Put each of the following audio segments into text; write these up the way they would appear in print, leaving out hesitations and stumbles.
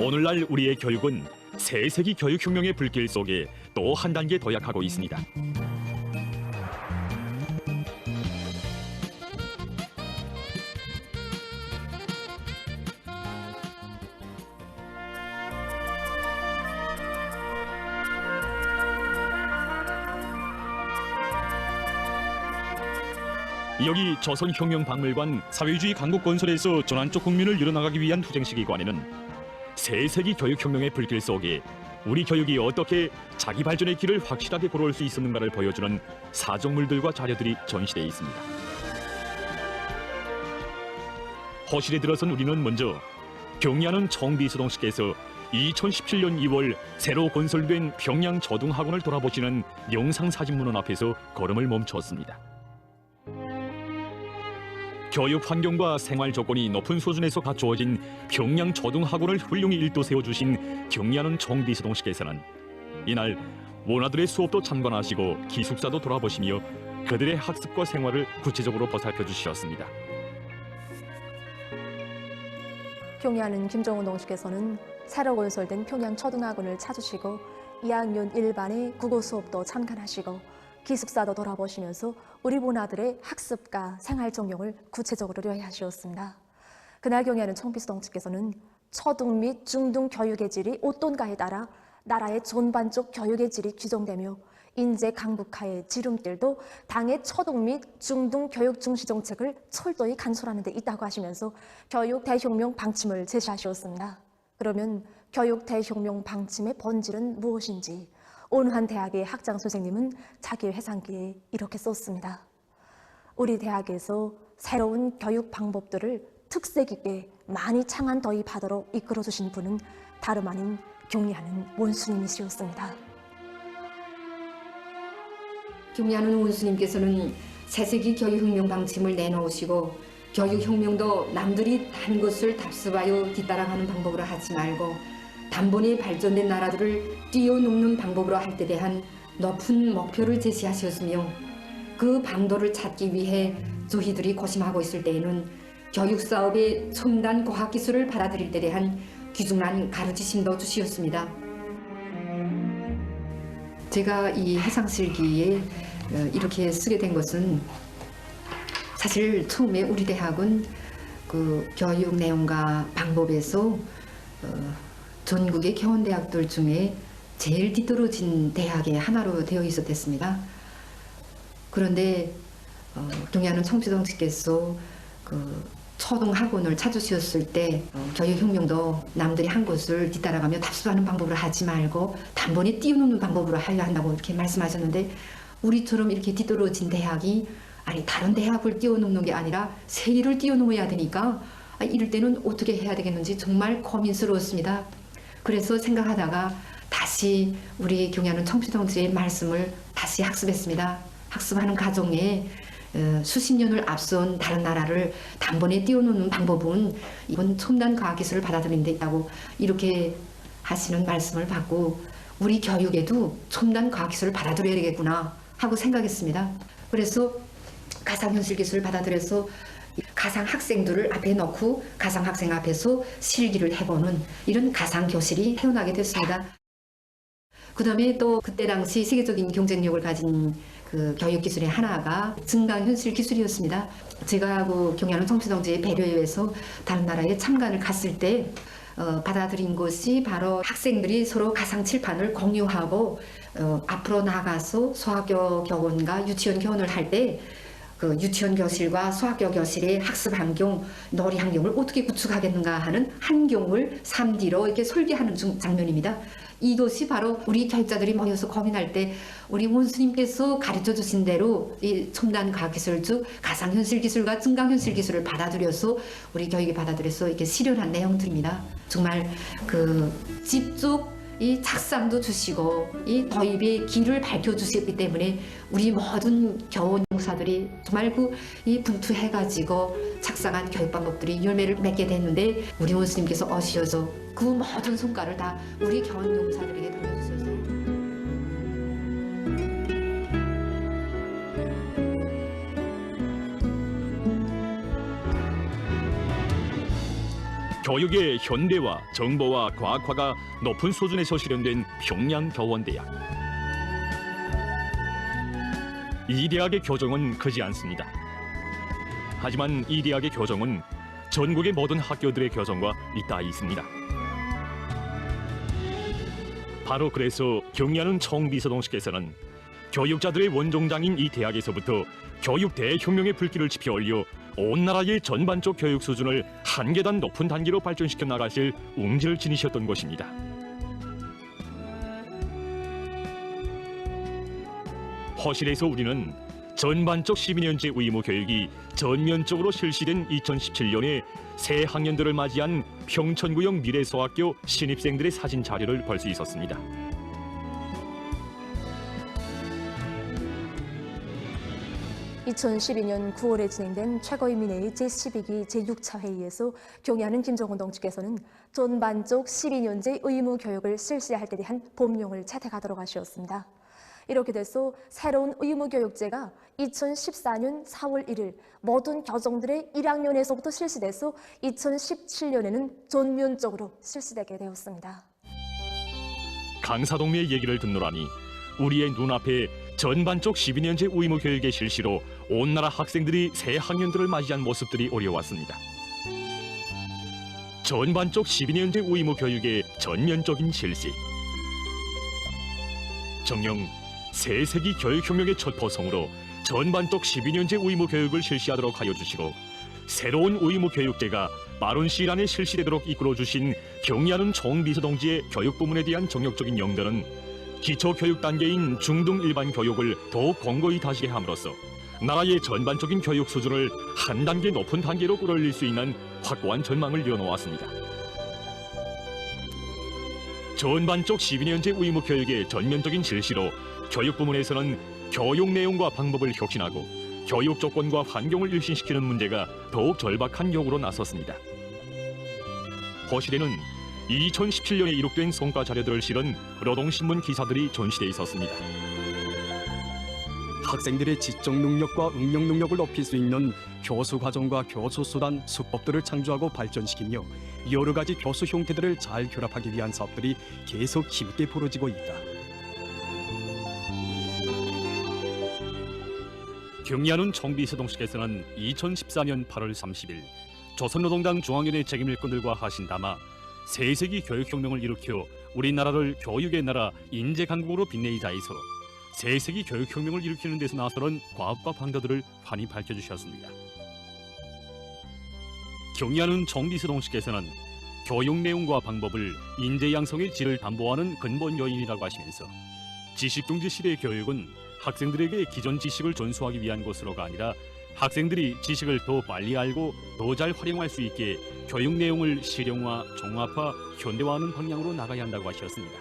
오늘날 우리의 교육은 세세기 교육혁명의 불길 속에 또 한 단계 도약하고 있습니다. 여기 조선혁명박물관 사회주의 강국 건설에서 전환적 국민을 이뤄나가기 위한 투쟁시기관에는 세세기 교육혁명의 불길 속에 우리 교육이 어떻게 자기 발전의 길을 확실하게 걸어올 수 있었는가를 보여주는 사정물들과 자료들이 전시되어 있습니다. 허실에 들어선 우리는 먼저 경리하는 청비서동씨께서 2017년 2월 새로 건설된 평양 초등학원을 돌아보시는 영상사진문헌 앞에서 걸음을 멈췄습니다. 교육 환경과 생활 조건이 높은 수준에서 갖추어진 평양 초등학원을 훌륭히 일도 세워주신 경리하는 청비서동씨께서는 이날 원아들의 수업도 참관하시고 기숙사도 돌아보시며 그들의 학습과 생활을 구체적으로 보살펴 주셨습니다. 경리하는 김정훈 동씨께서는 새로 건설된 평양 초등학원을 찾으시고 2학년 1반의 국어 수업도 참관하시고 기숙사도 돌아보시면서 우리 원아들의 학습과 생활 적용을 구체적으로 요해하셨습니다. 그날 경리하는 청비서동씨께서는 초등 및 중등 교육의 질이 어떤가에 따라 나라의 전반적 교육의 질이 규정되며 인재 강국화의 지름길도 당의 초등 및 중등 교육 중시 정책을 철저히 간sol하는 데 있다고 하시면서 교육 대혁명 방침을 제시하셨습니다. 그러면 교육 대혁명 방침의 본질은 무엇인지 온환 대학의 학장 선생님은 자기 회상기에 이렇게 썼습니다. 우리 대학에서 새로운 교육 방법들을 특색 있게 많이 창안 도입하도록 이끌어주신 분은 다름 아닌 경리하는 원수님이시었습니다. 경리하는 원수님께서는 새세기 교육혁명 방침을 내놓으시고 교육혁명도 남들이 단 것을 답습하여 뒤따라가는 방법으로 하지 말고 단번에 발전된 나라들을 뛰어넘는 방법으로 할 때 대한 높은 목표를 제시하셨으며 그 방도를 찾기 위해 저희들이 고심하고 있을 때에는 교육사업의 첨단 과학기술을 받아들일 때 대한 귀중한 가르치심도 주시었습니다. 제가 이 해상실기에 이렇게 쓰게 된 것은 사실 처음에 우리 대학은 그 교육 내용과 방법에서 전국의 교원대학들 중에 제일 뒤떨어진 대학의 하나로 되어 있었댔습니다. 그런데 경리하는 청비서동씨께서 그 초등학원을 찾으셨을 때 교육혁명도 남들이 한 것을 뒤따라가며 답습하는 방법으로 하지 말고 단번에 뛰어넘는 방법으로 하려 한다고 이렇게 말씀하셨는데 우리처럼 이렇게 뒤떨어진 대학이 아니 다른 대학을 뛰어넘는 게 아니라 세계를 뛰어넘어야 되니까 이럴 때는 어떻게 해야 되겠는지 정말 고민스러웠습니다. 그래서 생각하다가 다시 우리 경리하는 청비서동씨의 말씀을 다시 학습했습니다. 학습하는 과정에 수십 년을 앞선 다른 나라를 단번에 뛰어넘는 방법은 이번 첨단 과학기술을 받아들이는 데 있다고 이렇게 하시는 말씀을 받고 우리 교육에도 첨단 과학기술을 받아들여야 되겠구나 하고 생각했습니다. 그래서 가상현실기술을 받아들여서 가상학생들을 앞에 놓고 가상학생 앞에서 실기를 해보는 이런 가상교실이 태어나게 됐습니다. 그 다음에 또 그때 당시 세계적인 경쟁력을 가진 그 교육기술의 하나가 증강현실기술이었습니다. 제가 그 경리하는 청비서동씨의 배려에 의해서 다른 나라에 참관을 갔을 때 받아들인 것이 바로 학생들이 서로 가상칠판을 공유하고 앞으로 나가서 소학교 교원과 유치원 교원을 할 때 그 유치원 교실과 소학교 교실의 학습 환경, 놀이 환경을 어떻게 구축하겠는가 하는 환경을 3D로 이렇게 설계하는 장면입니다. 이것이 바로 우리 교육자들이 모여서 고민할 때 우리 원수님께서 가르쳐 주신 대로 이 첨단 과학기술 즉 가상현실기술과 증강현실기술을 받아들여서 우리 교육에 받아들여서 이렇게 실현한 내용들입니다. 정말 그 직접 이 착상도 주시고 이 도입의 길을 밝혀주셨기 때문에 우리 모든 교원 용사들이 정말 이 분투해가지고 착상한 교육 방법들이 열매를 맺게 됐는데 우리 원수님께서 오셔서 그 모든 성과를 다 우리 교원 용사들에게 돌려주셔서 교육의 현대화, 정보화, 과학화가 높은 수준에서 실현된 평양교원대학. 이 대학의 교정은 크지 않습니다. 하지만 이 대학의 교정은 전국의 모든 학교들의 교정과 잇따라 있습니다. 바로 그래서 경리하는 총비서동식께서는 교육자들의 원종장인 이 대학에서부터 교육 대혁명의 불길을 지펴 올려 온 나라의 전반적 교육 수준을 한 계단 높은 단계로 발전시켜 나가실 웅지를 지니셨던 것입니다. 허실에서 우리는 전반적 12년제 의무 교육이 전면적으로 실시된 2017년에 새 학년들을 맞이한 평천구역 미래소학교 신입생들의 사진 자료를 볼 수 있었습니다. (2012년 9월에) 진행된 최고인민회의 제12기 제6차 회의에서 경의하는 김정은 동지께서는 전반적 12년제 의무 교육을 실시할 때 대한 법령을 채택하도록 하셨습니다. 이렇게 돼서 새로운 의무교육제가 2014년 4월 1일 모든 교정들의 1학년에서부터 실시돼서 2017년에는 전면적으로 실시되게 되었습니다. 강사동무의 얘기를 듣노라니 우리의 눈앞에 전반적 12년제 의무교육의 실시로 온 나라 학생들이 새 학년들을 맞이한 모습들이 오려왔습니다. 전반적 12년제 의무교육의 전면적인 실시. 정녕 새세기 교육혁명의 첫 포성으로 전반적 12년제 의무교육을 실시하도록 하여 주시고 새로운 의무교육제가 빠른 시일 안에 실시되도록 이끌어주신 경리하는 총비서동지의 교육부문에 대한 정력적인 영도는 기초교육 단계인 중등 일반 교육을 더욱 공고히 다지게 함으로써 나라의 전반적인 교육 수준을 한 단계 높은 단계로 끌어올릴 수 있는 확고한 전망을 이뤄놓았습니다. 전반적 12년제 의무교육의 전면적인 실시로 교육부문에서는 교육 내용과 방법을 혁신하고 교육 조건과 환경을 일신시키는 문제가 더욱 절박한 요구로 나섰습니다. 허실에는 2017년에 이룩된 성과 자료들을 실은 노동신문 기사들이 전시돼 있었습니다. 학생들의 지적 능력과 응용 능력을 높일 수 있는 교수 과정과 교수 수단, 수법들을 창조하고 발전시키며 여러 가지 교수 형태들을 잘 결합하기 위한 사업들이 계속 힘있게 벌어지고 있다. 경리하는 총비서동식께서는 2014년 8월 30일 조선노동당 중앙위원회 책임일꾼들과 하신담아 새세기 교육혁명을 일으켜 우리나라를 교육의 나라 인재강국으로 빛내이자이서 새세기 교육혁명을 일으키는 데서 나서는 과업과 방도들을 환히 밝혀주셨습니다. 경리하는 총비서동식께서는 교육 내용과 방법을 인재 양성의 질을 담보하는 근본 요인이라고 하시면서 지식중지 시대의 교육은 학생들에게 기존 지식을 전수하기 위한 것으로가 아니라 학생들이 지식을 더 빨리 알고 더 잘 활용할 수 있게 교육 내용을 실용화, 종합화, 현대화하는 방향으로 나가야 한다고 하셨습니다.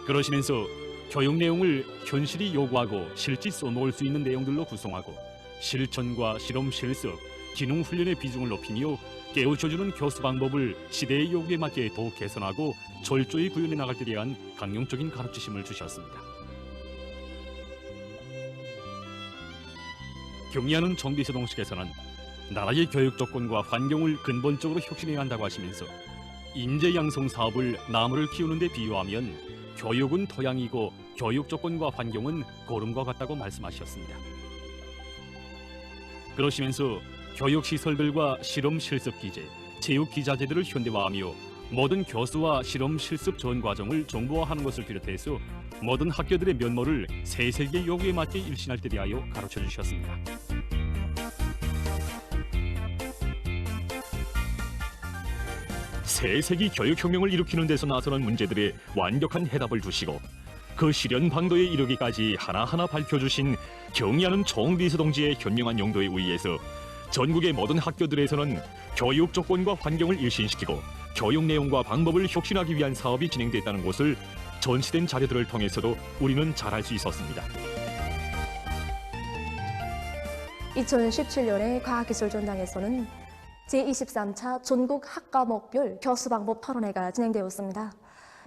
그러시면서 교육 내용을 현실이 요구하고 실제 써먹을 수 있는 내용들로 구성하고 실천과 실험, 실습, 기능 훈련의 비중을 높이며 깨우쳐주는 교수 방법을 시대의 요구에 맞게 더욱 개선하고 철저히 구현해 나갈 때 대한 강령적인 가르치심을 주셨습니다. 경리하는 총비서동식께서는 나라의 교육 조건과 환경을 근본적으로 혁신해야 한다고 하시면서 인재 양성 사업을 나무를 키우는 데 비유하면 교육은 토양이고 교육 조건과 환경은 고름과 같다고 말씀하셨습니다. 그러시면서 교육 시설들과 실험 실습 기제, 체육 기자재들을 현대화하며 모든 교수와 실험 실습 전 과정을 정보화하는 것을 비롯해서 모든 학교들의 면모를 새세기의 요구에 맞게 일신할 때 대하여 가르쳐 주셨습니다. 새세기 교육혁명을 일으키는 데서 나서는 문제들의 완벽한 해답을 주시고 그 실현 방도에 이르기까지 하나하나 밝혀주신 경리하는 총비서동지의 현명한 용도에 의해서 전국의 모든 학교들에서는 교육 조건과 환경을 일신시키고 교육 내용과 방법을 혁신하기 위한 사업이 진행됐다는 것을 전시된 자료들을 통해서도 우리는 잘 알 수 있었습니다. 2017년에 과학기술전당에서는 제23차 전국 학과목별 교수방법 토론회가 진행되었습니다.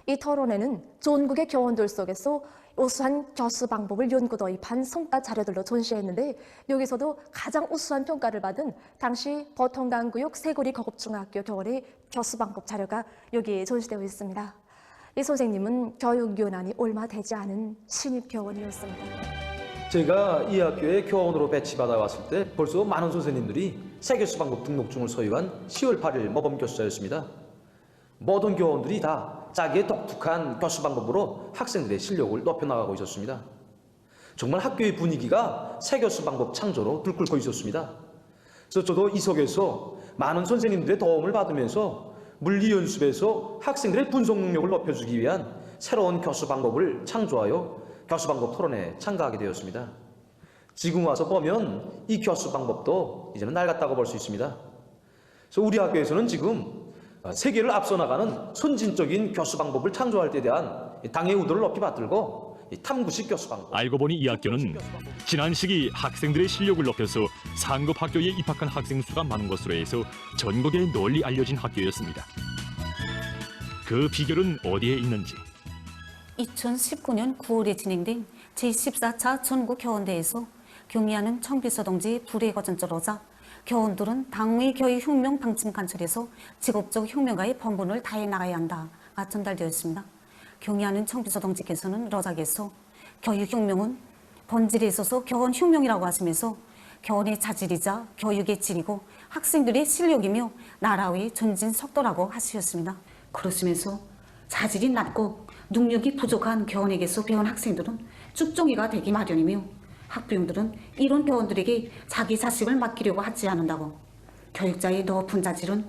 이 토론회는 전국의 교원들 속에서 우수한 교수 방법을 연구 도입한 성과 자료들로 전시했는데 여기서도 가장 우수한 평가를 받은 당시 보통강구역 세고리 거급중학교 교원의 교수 방법 자료가 여기에 전시되어 있습니다. 이 선생님은 교육연한이 얼마 되지 않은 신입 교원이었습니다. 제가 이 학교에 교원으로 배치받아 왔을 때 벌써 많은 선생님들이 세교수 방법 등록증을 소유한 10월 8일 모범 교수자였습니다. 모든 교원들이 다 자기의 독특한 교수 방법으로 학생들의 실력을 높여나가고 있었습니다. 정말 학교의 분위기가 세교수 방법 창조로 들끓고 있었습니다. 그래서 저도 이 속에서 많은 선생님들의 도움을 받으면서 물리 연습에서 학생들의 분석 능력을 높여주기 위한 새로운 교수 방법을 창조하여 교수 방법 토론에 참가하게 되었습니다. 지금 와서 보면 이 교수 방법도 이제는 낡았다고 볼 수 있습니다. 그래서 우리 학교에서는 지금 세계를 앞서 나가는 선진적인 교수 방법을 창조할 때 대한 당의 의도를 높이 받들고 탐구식 교수 방법. 알고 보니 이 학교는 지난 시기 학생들의 실력을 높여서 상급 학교에 입학한 학생 수가 많은 것으로 해서 전국에 널리 알려진 학교였습니다. 그 비결은 어디에 있는지. 2019년 9월에 진행된 제14차 전국교원대회에서 경의하는 청비서동지 불의 거전자로자 교원들은 당의 교육혁명 방침 관철에서 직업적 혁명가의 본분을 다해 나가야 한다가 전달되었습니다. 경의하는 청비서동지께서는 러작에서 교육혁명은 본질에 있어서 교원혁명이라고 하시면서 교원의 자질이자 교육의 질이고 학생들의 실력이며 나라의 전진 속도라고 하셨습니다. 그러시면서 자질이 낮고 능력이 부족한 교원에게서 배운 학생들은 쭉정이가 되기 마련이며 학부형들은 이런 교원들에게 자기 자식을 맡기려고 하지 않는다고. 교육자의 높은 자질은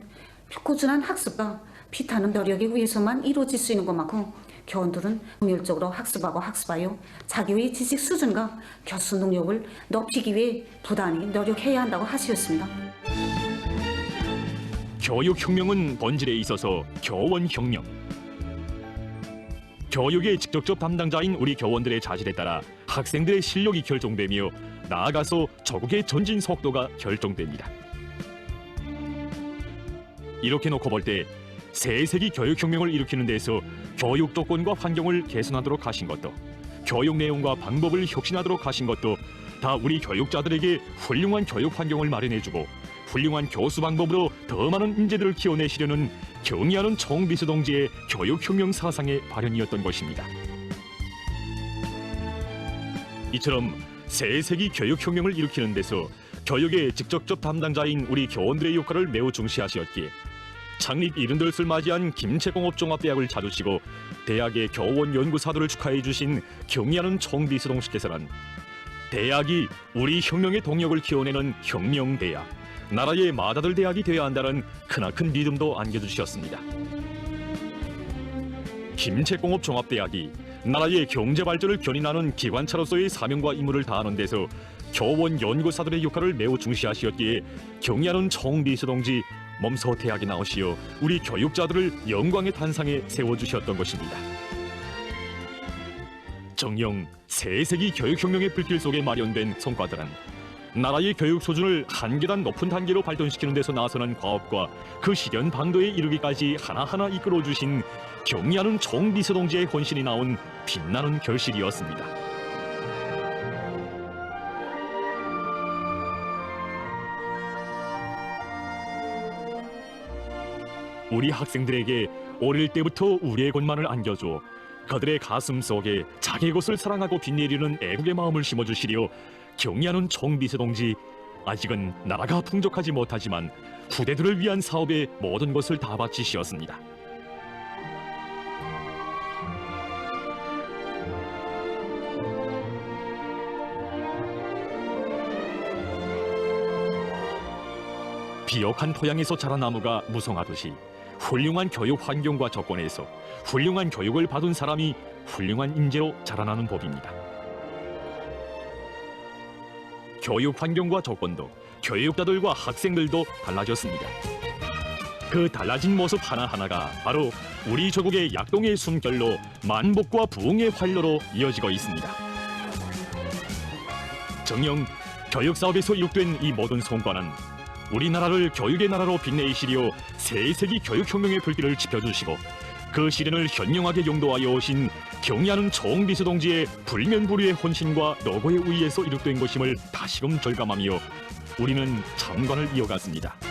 꾸준한 학습과 피타는 노력에 의해서만 이루어질 수 있는 것만큼 교원들은 정열적으로 학습하여 자기의 지식 수준과 교수 능력을 높이기 위해 부단히 노력해야 한다고 하셨습니다. 교육혁명은 본질에 있어서 교원혁명. 교육의 직접적 담당자인 우리 교원들의 자질에 따라 학생들의 실력이 결정되며 나아가서 조국의 전진 속도가 결정됩니다. 이렇게 놓고 볼 때 세세기 교육혁명을 일으키는 데서 교육 조건과 환경을 개선하도록 하신 것도 교육 내용과 방법을 혁신하도록 하신 것도 다 우리 교육자들에게 훌륭한 교육 환경을 마련해주고 훌륭한 교수 방법으로 더 많은 인재들을 키워내시려는 경의하는 총비서 동지의 교육혁명 사상의 발현이었던 것입니다. 이처럼 세세기 교육혁명을 일으키는 데서 교육의 직접적 담당자인 우리 교원들의 역할을 매우 중시하셨기에 창립 70을 맞이한 김책공업종합대학을 찾으시고 대학의 교원 연구사들을 축하해 주신 경의하는 총비서 동지께서는 대학이 우리 혁명의 동력을 키워내는 혁명대학, 나라의 맏아들 대학이 되어야 한다는 크나큰 믿음도 안겨주셨습니다. 김책공업종합대학이 나라의 경제 발전을 견인하는 기관차로서의 사명과 임무를 다하는 데서 교원 연구사들의 역할을 매우 중시하시었기에 경의하는 총비서 동지 몸소 대학에 나오시어 우리 교육자들을 영광의 단상에 세워주셨던 것입니다. 정녕 세세기 교육혁명의 불길 속에 마련된 성과들은 나라의 교육 수준을 한 계단 높은 단계로 발전시키는 데서 나서는 과업과 그 실현 방도에 이르기까지 하나하나 이끌어주신 경의하는 총비서 동지의 헌신이 나온 빛나는 결실이었습니다. 우리 학생들에게 어릴 때부터 우리의 것만을 안겨줘 그들의 가슴 속에 자기 것을 사랑하고 빛내리는 애국의 마음을 심어주시려 경의하는 총비서 동지, 아직은 나라가 풍족하지 못하지만 후대들을 위한 사업에 모든 것을 다 바치시었습니다. 비옥한 토양에서 자란 나무가 무성하듯이 훌륭한 교육 환경과 조건에서 훌륭한 교육을 받은 사람이 훌륭한 인재로 자라나는 법입니다. 교육 환경과 조건도 교육자들과 학생들도 달라졌습니다. 그 달라진 모습 하나하나가 바로 우리 조국의 약동의 숨결로 만복과 부흥의 활로로 이어지고 있습니다. 정녕 교육사업에서 이룩된 이 모든 성과는 우리나라를 교육의 나라로 빛내시려 세세기 교육혁명의 불길을 지펴주시고 그 시련을 현명하게 용도하여 오신 경의하는 정비서 동지의 불면불위의 헌신과 노고에 의해서 이룩된 것임을 다시금 절감하며 우리는 참관을 이어갔습니다.